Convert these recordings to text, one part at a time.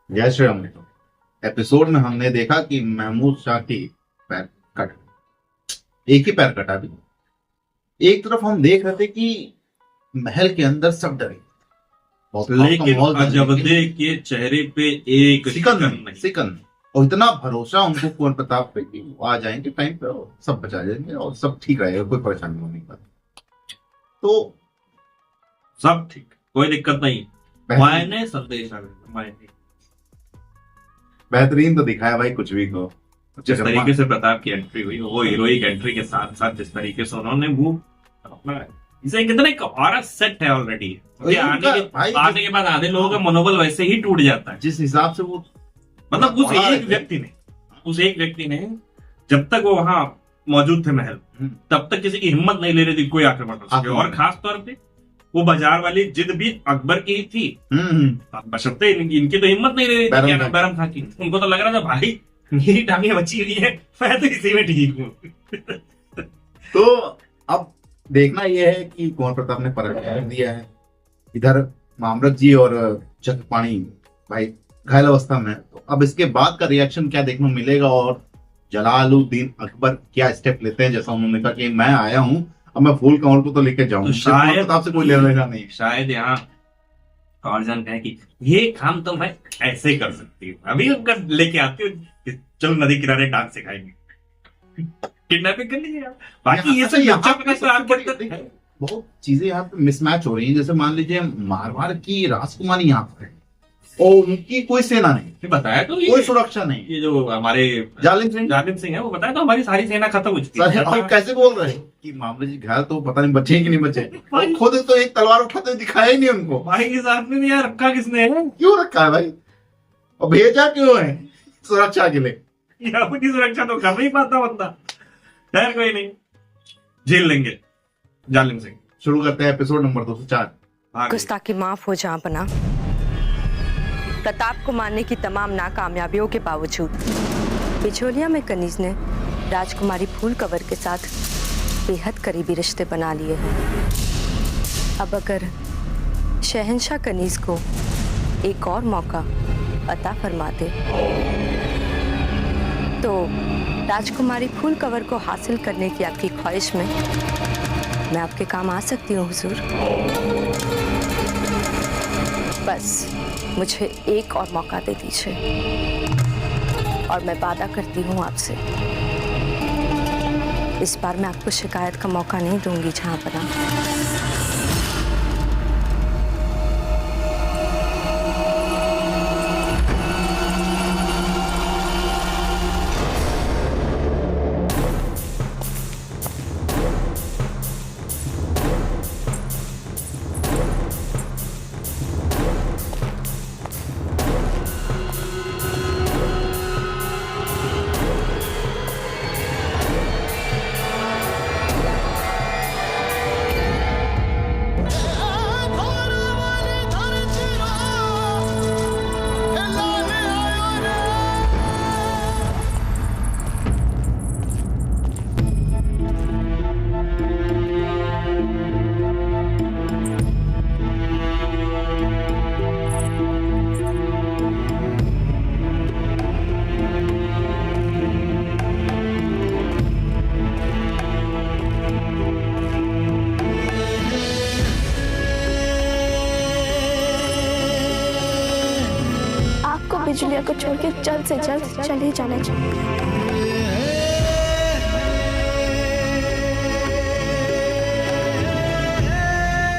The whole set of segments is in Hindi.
जय श्री राम। एपिसोड में हमने देखा कि महमूद शाह की पैर कट, एक ही पैर कटा भी। एक तरफ हम देख रहे थे कि महल के अंदर सब डरे, लेकिन अजबदे के चेहरे पे एक शिकन नहीं। सिकन और इतना भरोसा उनको कुंवर प्रताप पे कि वो आ जाएंगे टाइम पे और सब बचा जाएंगे और सब ठीक रहेगा, कोई परेशानी होने की बात। तो सब ठीक, कोई दिक्कत नहीं। मायने संदेश आ गया, मायने बेहतरीन तो दिखाया भाई, कुछ भी कहो। जिस तरीके से प्रताप की एंट्री हुई, वो हीरोइक एंट्री के साथ साथ जिस तरीके से उन्होंने वो अपना इसे कितना एक और सेट है ऑलरेडी। आने के बाद आधे लोगों का मनोबल वैसे ही टूट जाता है जिस हिसाब से वो, मतलब उस एक व्यक्ति ने जब तक वो वहां मौजूद थे महल, तब तक किसी की हिम्मत नहीं ले रही थी कोई आक्रमण कर सके। और खास तौर पे वो बाजार वाली जिद भी अकबर की ही थी। बशर्ते इनकी तो हिम्मत नहीं ले रही थी बैरम खां की। उनको तो लग रहा था भाई मेरी टांगे बची हुई है, मैं तो इसी में ठीक हूँ। तो अब देखना यह है कि कुंवर प्रताप ने पराजय दिया है। इधर मामरक जी और चक्रपाणी भाई घायल अवस्था में। तो अब इसके बाद का रिएक्शन क्या देखने को मिलेगा और जलालुद्दीन अकबर क्या स्टेप लेते हैं। जैसा उन्होंने कहा कि मैं आया हूं, अब मैं फुल कंवर को तो लेके जाऊं, तो शायद प्रताप से कोई लेना देना नहीं। शायद यहाँ कॉर्जन कहे कि ये काम तो मैं ऐसे कर सकती हूँ, अभी उनका लेके आती हूँ, चलो नदी किनारे डांस सिखाएंगे, किडनैपिंग कर लीजिए आप। बाकी ये सब बहुत चीजें यहाँ पे मिसमैच हो रही हैं। जैसे मान लीजिए मारवाड़ की राजकुमारी यहाँ पर है और उनकी कोई सेना नहीं, बताया तो कोई सुरक्षा नहीं। ये जो हमारे जालिम सिंह है वो बताया तो हमारी सारी सेना खत्म हो चुकी है। आप कैसे बोल रहे हैं कि मामले जी घायल तो पता नहीं बचे कि नहीं बचे। खुद तो एक तलवार उठाते दिखाया ही नहीं उनको। भाई के साथ में यार रखा किसने है? क्यों रखा है भाई और भेजा क्यों है? सुरक्षा के लिए। अपनी सुरक्षा तो कर नहीं पाता बंदा। खैर कोई नहीं, झेल लेंगे जालिम सिंह। शुरू करते हैं एपिसोड नंबर 204। गुस्ताखी माफ हो जहां पना। प्रताप को मारने की तमाम नाकामयाबियों के बावजूद बिचौलिया में कनीज ने राजकुमारी फूल कवर के साथ बेहद करीबी रिश्ते बना लिए हैं। अब अगर शहंशाह कनीज को एक और मौका अता फरमाते तो राजकुमारी फूल कवर को हासिल करने की आपकी ख्वाहिश में मैं आपके काम आ सकती हूँ हुजूर। बस मुझे एक और मौका दे दीजिए और मैं वादा करती हूँ आपसे, इस बार मैं आपको शिकायत का मौका नहीं दूंगी जहां पर बिजुलिया को छोड़ के जल्द से जल्द चले जाना चाहिए।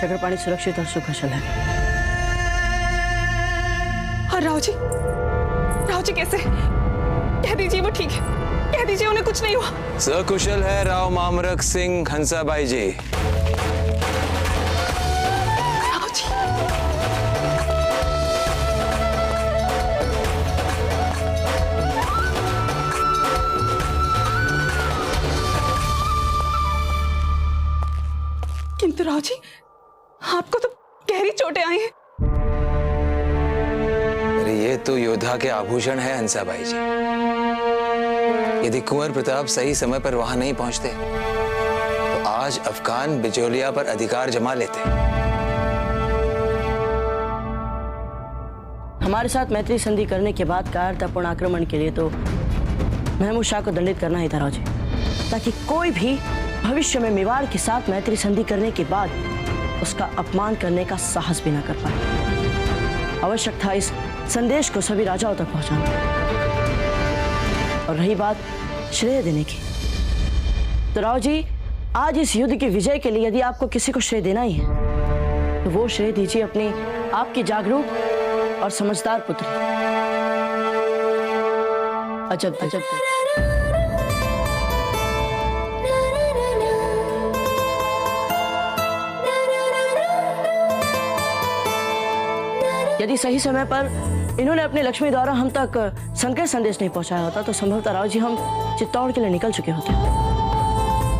चक्रपाणी सुरक्षित और सुकुशल है। और राव जी कैसे? कह दीजिए वो ठीक है, कह दीजिए उन्हें कुछ नहीं हुआ। सकुशल है राव मामरक सिंह हंसाबाई जी। किंतु राव जी आपको तो गहरी चोटें आई हैं। अरे ये तो योद्धा के आभूषण है हंसाबाई जी। यदि कुंवर प्रताप सही समय पर वहां नहीं पहुंचते तो आज अफगान बिचौलिया पर अधिकार जमा लेते। हमारे साथ मैत्री संधि करने के बाद कायरतापूर्ण आक्रमण के लिए तो महमूद शाह को दंडित करना ही था राव जी, ताकि कोई भी भविष्य में मेवाड़ के साथ मैत्री संधि करने के बाद उसका अपमान करने का साहस भी ना कर पाए। आवश्यक था इस संदेश को सभी राजाओं तक पहुंचाना। और रही बात श्रेय देने की, तो राव जी आज इस युद्ध की विजय के लिए यदि आपको किसी को श्रेय देना ही है तो वो श्रेय दीजिए अपनी आपकी जागरूक और समझदार पुत्री अजब अजब। यदि सही समय पर इन्होंने अपनी लक्ष्मी द्वारा हम तक संकेत संदेश नहीं पहुंचाया होता तो संभवतः राव जी हम चित्तौड़ के लिए निकल चुके होते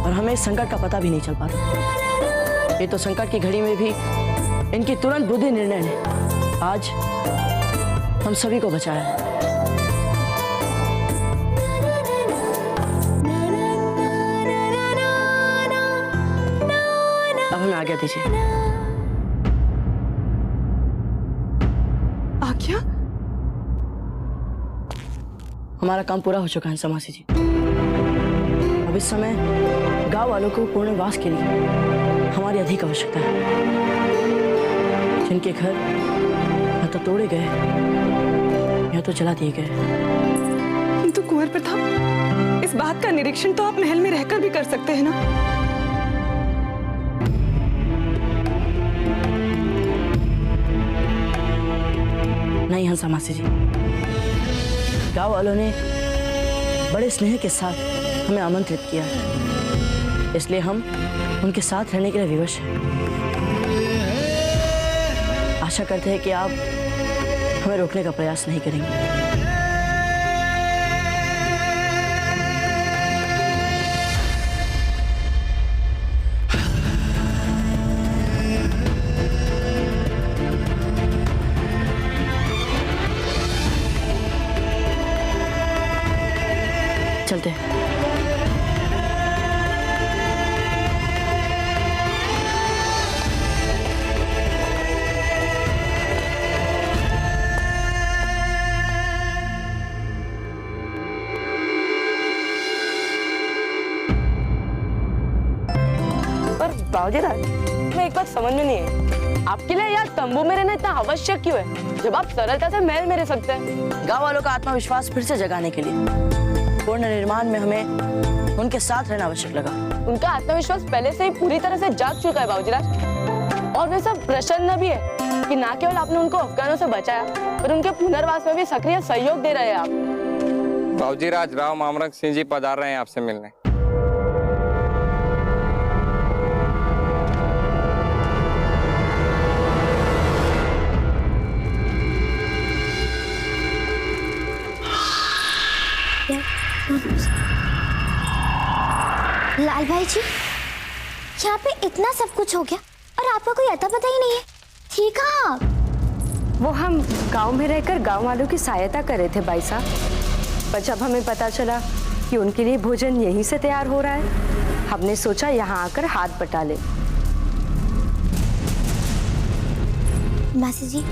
और हमें इस संकट का पता भी नहीं चल पाता। ये तो संकट की घड़ी में भी इनकी तुरंत बुद्धि निर्णय ने आज हम सभी को बचाया है। अब हमें आज्ञा दीजिए। आज्ञा? हमारा काम पूरा हो चुका है समासी जी। अब इस समय गांव वालों को पुनर्वास के लिए हमारी अधिक आवश्यकता है। जिनके घर या तो तोड़े गए या तो जला दिए गए। किंतु कुंवर प्रताप, इस बात का निरीक्षण तो आप महल में रहकर भी कर सकते हैं ना। नहीं हंसा मासी जी, गांव वालों ने बड़े स्नेह के साथ हमें आमंत्रित किया है, इसलिए हम उनके साथ रहने के लिए विवश हैं। आशा करते हैं कि आप हमें रोकने का प्रयास नहीं करेंगे। चलते हैं। पर बाबूजी राज, मैं एक बात समझ में नहीं है, आपके लिए यार तंबू में रहना इतना आवश्यक क्यों है जब आप सरलता से महल में रह सकते हैं? गांव वालों का आत्मविश्वास फिर से जगाने के लिए पूर्ण निर्माण में हमें उनके साथ रहना आवश्यक लगा। उनका आत्मविश्वास पहले से ही पूरी तरह से जाग चुका है बाबूजी राज, और वे सब प्रसन्न भी है कि न केवल आपने उनको अफगानों से बचाया पर उनके पुनर्वास में भी सक्रिय सहयोग दे रहे हैं आप। बाबूजी राज, राव मामरक सिंह जी पधार रहे हैं आपसे मिलने। लाल भाई जी, यहाँ पे इतना सब कुछ हो गया और आपका कोई अता पता ही नहीं है। ठीक है आप? वो हम गांव में रहकर गांव वालों की सहायता कर रहे थे भाई साहब, पर जब हमें पता चला कि उनके लिए भोजन यहीं से तैयार हो रहा है, हमने सोचा यहाँ आकर हाथ बटा ले। मासी जी,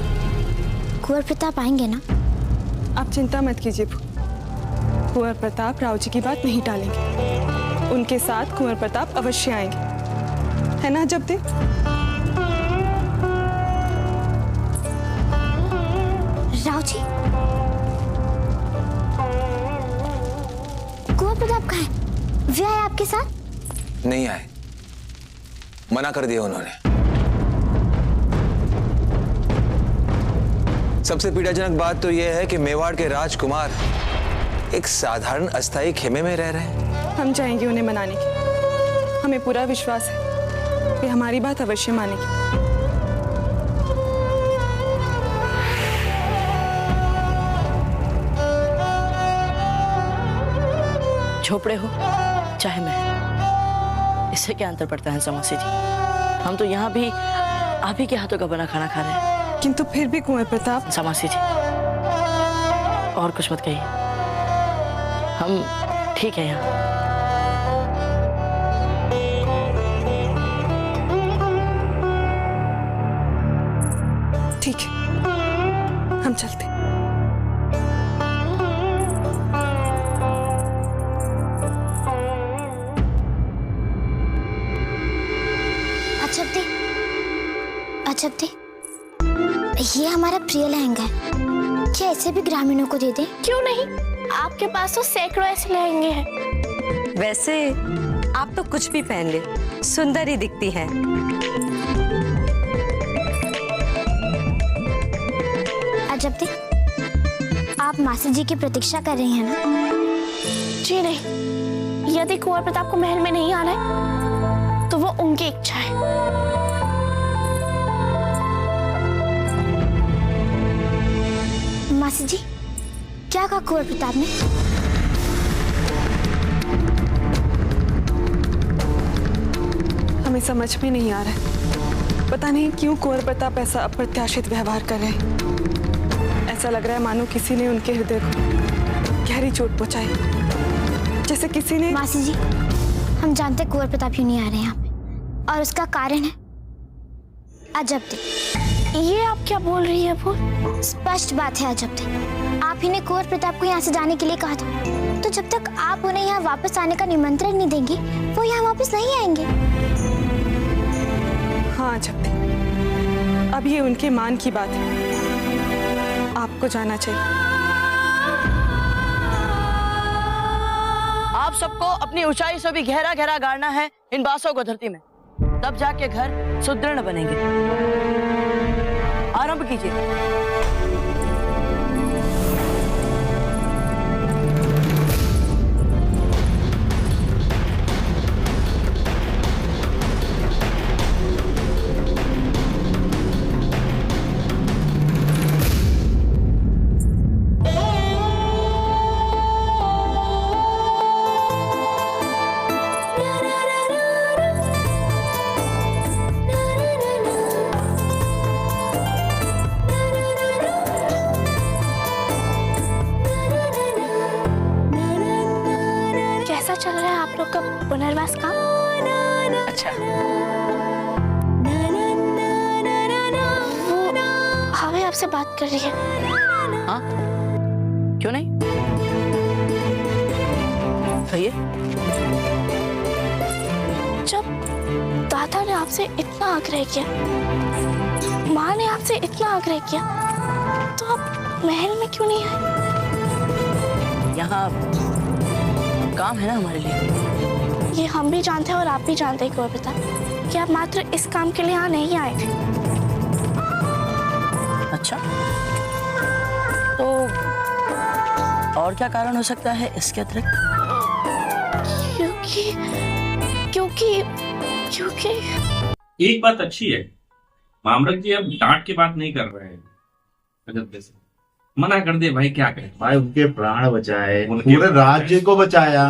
कुंवर प्रताप आएंगे ना? आप चिंता मत कीजिए, कुंवर प्रताप राव जी की बात नहीं टालेंगे। उनके साथ कुंवर प्रताप अवश्य आएंगे, है ना जब दे? राव जी, कुंवर प्रताप कहाँ है? वे आए आपके साथ? नहीं आए, मना कर दिया उन्होंने। सबसे पीड़ाजनक बात तो यह है कि मेवाड़ के राजकुमार एक साधारण अस्थायी खेमे में रह रहे हैं। हम चाहेंगे उन्हें मनाने की। हमें पूरा विश्वास है कि हमारी बात अवश्य मानेगी। झोपड़े हो चाहे महल, इससे क्या अंतर पड़ता है समासी जी? हम तो यहाँ भी आप ही के हाथों का बना खाना खा रहे हैं। किंतु फिर भी कुंवर प्रताप। समासी जी, और कुछ मत कहिए, हम ठीक है यहाँ। ठीक है, हम चलते हैं। अच्छा दे, ये हमारा प्रिय लहंगा है, क्या इसे भी ग्रामीणों को दे दें? क्यों नहीं, आपके पास तो सैकड़ों ऐसे लहंगे हैं। वैसे आप तो कुछ भी पहन ले, सुंदर ही दिखती हैं। अजब दे, आप मासी जी की प्रतीक्षा कर रही हैं ना? जी नहीं, यदि कुंवर प्रताप को महल में नहीं आना है तो वो उनकी इच्छा है। मासी जी, क्या कहा कुंवर प्रताप ने? हमें समझ में नहीं आ रहा है, पता नहीं क्यों कुंवर प्रताप ऐसा अप्रत्याशित व्यवहार कर रहे हैं। ऐसा लग रहा है मानो किसी ने उनके हृदय को गहरी चोट पहुंचाई, जैसे किसी ने। मासी जी, हम जानते कुंवर प्रताप क्यों नहीं आ रहे हैं यहाँ पे, और उसका कारण है अजब दे। ये आप क्या बोल रही है? वो स्पष्ट बात है अजब दे, आप ही ने कुंवर प्रताप को यहाँ से जाने के लिए कहा था, तो जब तक आप उन्हें यहाँ वापस आने का निमंत्रण नहीं देंगे वो यहाँ वापस नहीं आएंगे। हाँ अजब दे, अब ये उनके मान की बात है, आपको जाना चाहिए। आप सबको अपनी ऊंचाई से भी गहरा गहरा गाड़ना है इन बांसों को धरती में, तब जाके घर सुदृढ़ बनेंगे। आरंभ कीजिए। चल रहा है आप लोग का पुनर्वास काम? अच्छा, वो हवे आपसे बात कर रही है। हाँ, क्यों नहीं, कहिए। जब दादा ने आपसे इतना आग्रह किया, माँ ने आपसे इतना आग्रह किया, तो आप महल में क्यों नहीं आए? यहाँ काम है ना हमारे लिए। ये हम भी जानते हैं और आप भी जानते हैं कुंवर प्रताप कि आप मात्र इस काम के लिए यहाँ नहीं आए थे। अच्छा, तो और क्या कारण हो सकता है इसके अतिरिक्त? क्योंकि क्योंकि क्योंकि एक बात अच्छी है, मामरक जी अब डांट के बात नहीं कर रहे हैं, अजब से मना कर दे भाई, क्या करें भाई, उनके प्राण बचाए, उनके पूरे राज्य को बचाया,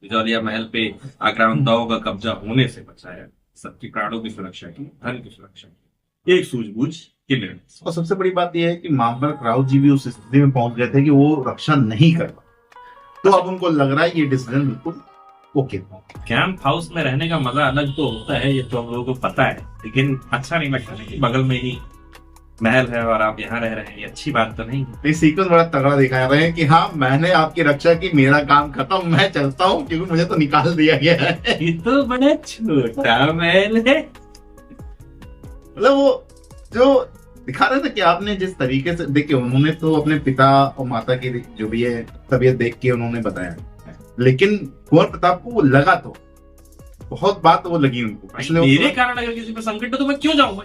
बिजौलिया महल पे आक्रांताओं का कब्जा होने से बचाया, सबकी प्राणों की सुरक्षा की, धन की सुरक्षा की, एक सूझबूझ के निर्णय। और सबसे बड़ी बात यह है कि मामलक राउत जी भी उस स्थिति में पहुंच गए थे कि वो रक्षा नहीं कर पाए, तो अब उनको लग रहा है ये डिसीजन बिल्कुल ओके। कैंप हाउस में रहने का मजा अलग तो होता है, ये तो हम लोगों को पता है, लेकिन अच्छा नहीं लगता कि बगल में ही महल है और आप यहाँ रह रहे हैं, ये अच्छी बात तो नहीं। ये सीक्वेंस बड़ा तगड़ा दिखा रहे हैं कि हाँ, मैंने आपकी रक्षा की, मेरा काम खत्म, मैं चलता हूँ, क्योंकि मुझे तो निकाल दिया गया है। ये तो बड़ा छोटा महल है। मतलब वो जो दिखा रहे थे कि आपने जिस तरीके से देखिए, उन्होंने तो अपने पिता और माता की जो भी है तबीयत देख के उन्होंने बताया, लेकिन कुंवर प्रताप को वो लगा, तो बहुत बात वो लगी उनको। मेरे कारण अगर किसी पर संकट हो तो मैं क्यों जाऊंगा,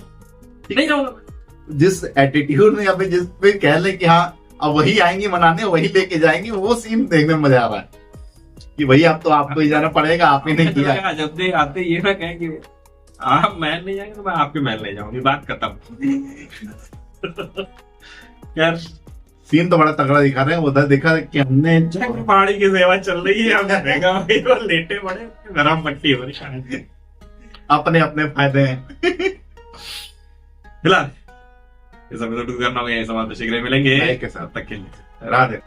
नहीं जाऊंगा। जिस एटीट्यूड में या फिर जिस पे कह ले कि हाँ अब वही आएंगे मनाने, वही लेके जाएंगे, वो सीन देखने में मजा आ रहा है कि भैया अब तो आपको ही जाना पड़ेगा, आप ही ने किया। जब से आते ये ना कहें कि आप महल नहीं जाएंगे तो मैं आपके महल नहीं जाऊंगी, बात खत्म। यार सीन तो बड़ा तगड़ा दिखा रहे हैं। उधर देखा कि हमने पहाड़ी की सेवा चल रही है, हमने देखा भाई वो लेटे पड़े, गरम पट्टी हो रही है, अपने अपने फायदे हैं। फिलहाल इस एपिसोड को करना होगा, समाप्त शीघ्र मिलेंगे के साथ तक के लिए राधे।